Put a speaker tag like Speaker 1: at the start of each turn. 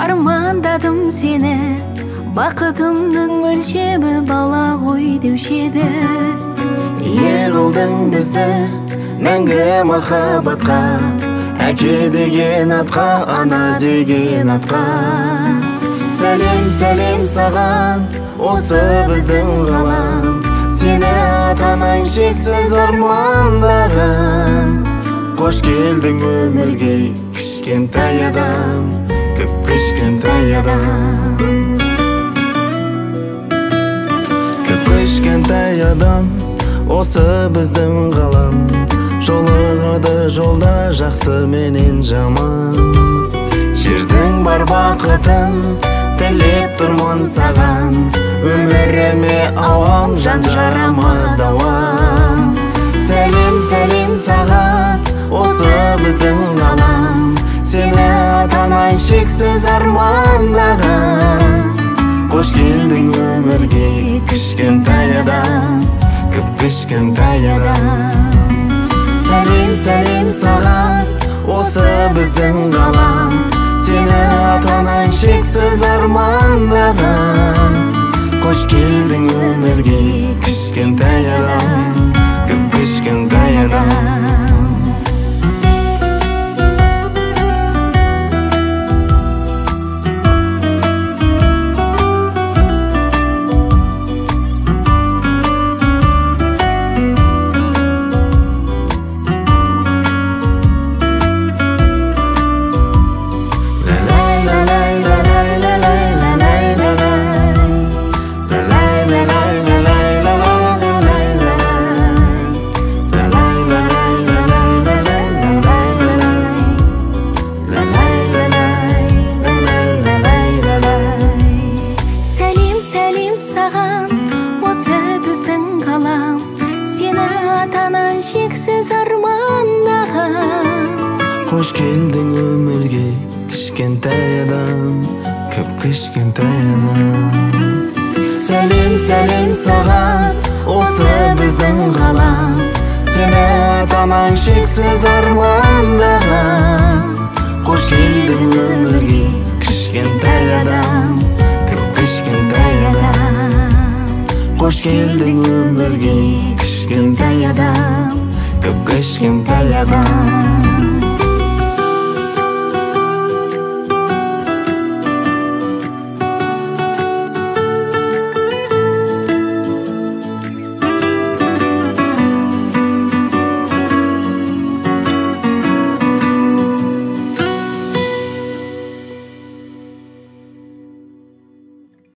Speaker 1: Армандаdım seni, бақытымның өлшемі бала ғой деуші еді.
Speaker 2: Егілдің бізді мәңгі махаббатқа, әке деген атқа, ана деген атқа. Сәлем сәлем саған, осы біздің ғалам, сені атанаң шексіз армандаған. Қош келдің өмірге, кішкентай адам, кішкентай адам. Кішкентай адам, осы біздің ғалам, жолығады жолда жақсы менен жаман. Жердің бар бақытын тілеп тұрмын саған, өміріме ауам, жан жарама дауам. Сәлем сәлем саған, осы біздің ғалам, сені атанаң шексіз армандаған. Қош келдің өмірге, кішкентай адам, кішкентай адам. Сәлем сәлем саған, осы біздің ғалам, сені атанаң шексіз армандаған. Қош келдің өмірге, кішкентай адам, кішкентай адам. Қош келдің өмірге, кішкентай адам, кішкентай адам. Сәлем сәлем саған, осы біздің ғалам, сені атанаң шексіз армандаған. Қош келдің өмірге, кішкентай адам, кішкентай адам. Қош келдің өмірге, кішкентай адам, кішкентай адам.